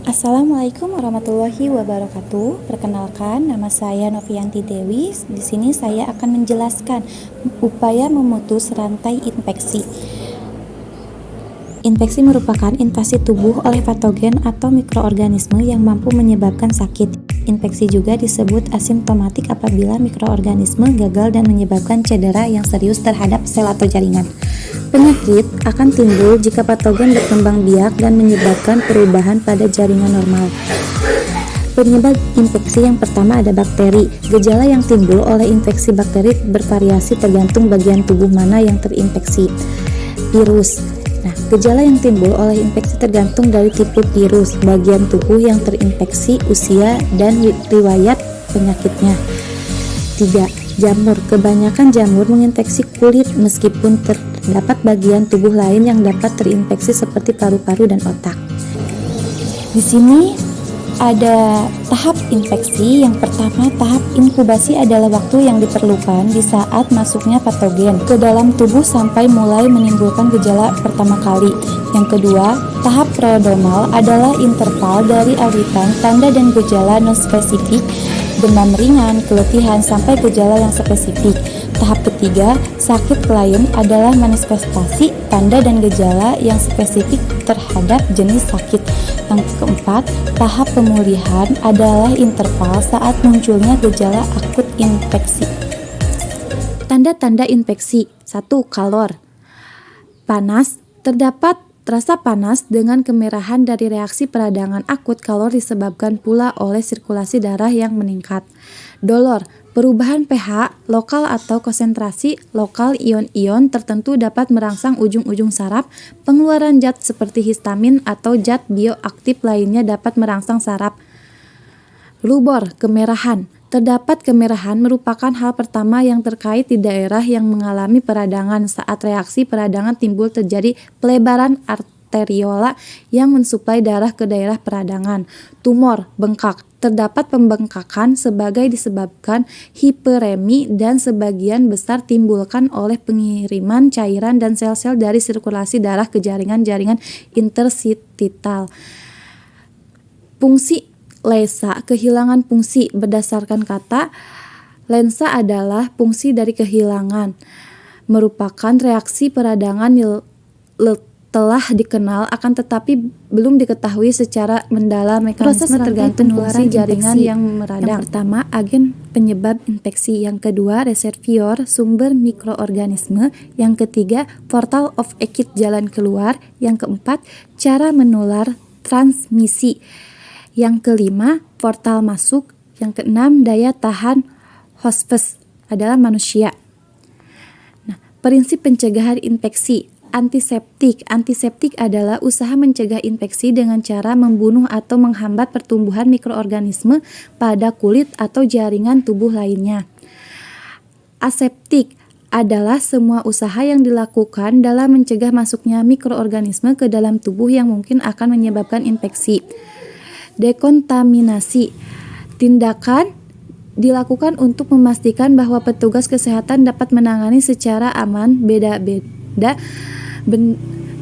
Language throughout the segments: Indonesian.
Assalamualaikum warahmatullahi wabarakatuh. Perkenalkan, nama saya Novianti Dewi. Di sini saya akan menjelaskan upaya memutus rantai infeksi. Infeksi merupakan invasi tubuh oleh patogen atau mikroorganisme yang mampu menyebabkan sakit. Infeksi juga disebut asimptomatik apabila mikroorganisme gagal dan menyebabkan cedera yang serius terhadap sel atau jaringan. Penyakit akan timbul jika patogen berkembang biak dan menyebabkan perubahan pada jaringan normal. Penyebab infeksi yang pertama ada bakteri. Gejala yang timbul oleh infeksi bakteri bervariasi tergantung bagian tubuh mana yang terinfeksi. Virus. Gejala yang timbul oleh infeksi tergantung dari tipe virus, bagian tubuh yang terinfeksi, usia, dan riwayat penyakitnya. 3. Jamur. Kebanyakan jamur menginfeksi kulit meskipun terdapat bagian tubuh lain yang dapat terinfeksi seperti paru-paru dan otak. Di sini ada tahap infeksi. Yang pertama, tahap inkubasi adalah waktu yang diperlukan di saat masuknya patogen ke dalam tubuh sampai mulai menimbulkan gejala pertama kali. Yang kedua, tahap prodromal adalah interval dari awitan, tanda dan gejala non-spesifik, demam ringan, keletihan, sampai gejala yang spesifik. Tahap ketiga, sakit klien adalah manifestasi, tanda dan gejala yang spesifik terhadap jenis sakit. Yang keempat, tahap pemulihan adalah interval saat munculnya gejala akut infeksi. Tanda-tanda infeksi. 1. Kalor. Panas. Terdapat rasa panas dengan kemerahan dari reaksi peradangan akut. Kalor disebabkan pula oleh sirkulasi darah yang meningkat. Dolor. Perubahan pH lokal atau konsentrasi lokal ion-ion tertentu dapat merangsang ujung-ujung saraf. Pengeluaran zat seperti histamin atau zat bioaktif lainnya dapat merangsang saraf. Rubor, kemerahan. Terdapat kemerahan merupakan hal pertama yang terkait di daerah yang mengalami peradangan. Saat reaksi peradangan timbul terjadi pelebaran arteriola yang mensuplai darah ke daerah peradangan. Tumor, bengkak. Terdapat pembengkakan sebagai disebabkan hiperemi dan sebagian besar timbulkan oleh pengiriman cairan dan sel-sel dari sirkulasi darah ke jaringan-jaringan interstitial. Fungsi lensa, kehilangan fungsi. Berdasarkan kata, lensa adalah fungsi dari kehilangan. Merupakan reaksi peradangan telah dikenal akan tetapi belum diketahui secara mendalam mekanisme tergantung fungsi jaringan yang meradang. Yang pertama, agen penyebab infeksi. Yang kedua, reservoir, sumber mikroorganisme. Yang ketiga, portal of exit, jalan keluar. Yang keempat, cara menular, transmisi. Yang kelima, portal masuk. Yang keenam, daya tahan hospes adalah manusia. Prinsip pencegahan infeksi. Antiseptik. Antiseptik adalah usaha mencegah infeksi dengan cara membunuh atau menghambat pertumbuhan mikroorganisme pada kulit atau jaringan tubuh lainnya. Aseptik adalah semua usaha yang dilakukan dalam mencegah masuknya mikroorganisme ke dalam tubuh yang mungkin akan menyebabkan infeksi. Dekontaminasi. Tindakan dilakukan untuk memastikan bahwa petugas kesehatan dapat menangani secara aman beda-beda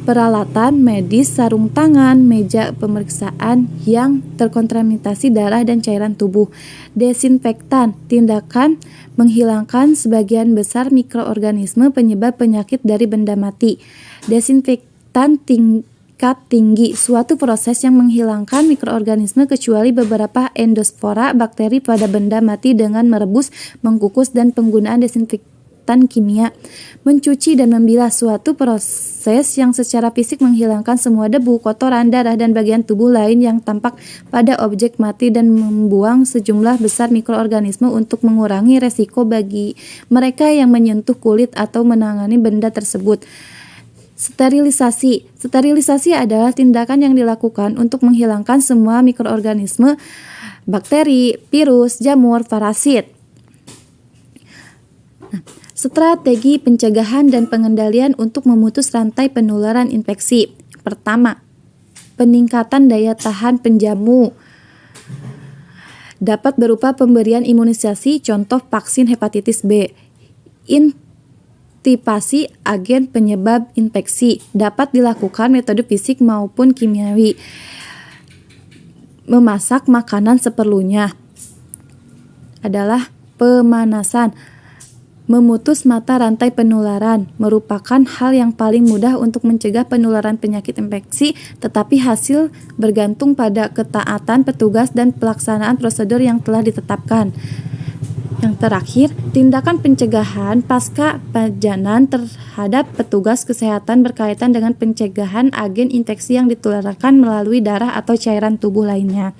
peralatan medis, sarung tangan, meja pemeriksaan yang terkontaminasi darah dan cairan tubuh. Desinfektan, tindakan menghilangkan sebagian besar mikroorganisme penyebab penyakit dari benda mati. Desinfektan tingkat tinggi, suatu proses yang menghilangkan mikroorganisme kecuali beberapa endospora bakteri pada benda mati dengan merebus, mengukus, dan penggunaan desinfektan kimia. Mencuci dan membilas, suatu proses yang secara fisik menghilangkan semua debu, kotoran, darah, dan bagian tubuh lain yang tampak pada objek mati dan membuang sejumlah besar mikroorganisme untuk mengurangi resiko bagi mereka yang menyentuh kulit atau menangani benda tersebut. Sterilisasi. Sterilisasi adalah tindakan yang dilakukan untuk menghilangkan semua mikroorganisme, bakteri, virus, jamur, parasit. Strategi pencegahan dan pengendalian untuk memutus rantai penularan infeksi. Pertama, peningkatan daya tahan penjamu. Dapat berupa pemberian imunisasi, contoh vaksin hepatitis B. Aktivasi agen penyebab infeksi dapat dilakukan metode fisik maupun kimiawi. memasak makanan seperlunya adalah pemanasan. Memutus mata rantai penularan merupakan hal yang paling mudah untuk mencegah penularan penyakit infeksi, tetapi hasil bergantung pada ketaatan petugas dan pelaksanaan prosedur yang telah ditetapkan. Yang terakhir, tindakan pencegahan pasca pajanan terhadap petugas kesehatan berkaitan dengan pencegahan agen infeksi yang ditularkan melalui darah atau cairan tubuh lainnya.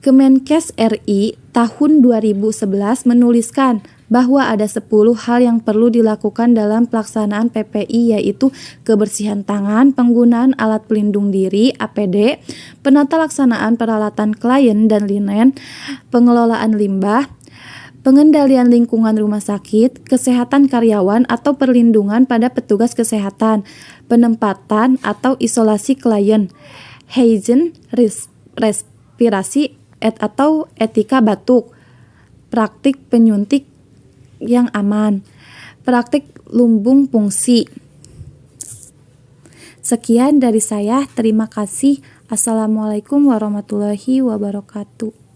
Kemenkes RI tahun 2011 menuliskan bahwa ada 10 hal yang perlu dilakukan dalam pelaksanaan PPI, yaitu kebersihan tangan, penggunaan alat pelindung diri APD, penata laksanaan peralatan klien dan linen, pengelolaan limbah, pengendalian lingkungan rumah sakit, kesehatan karyawan atau perlindungan pada petugas kesehatan, penempatan atau isolasi klien, hygiene respirasi atau etika batuk, praktik penyuntik yang aman, praktik lumbung fungsi. Sekian dari saya, terima kasih. Assalamualaikum warahmatullahi wabarakatuh.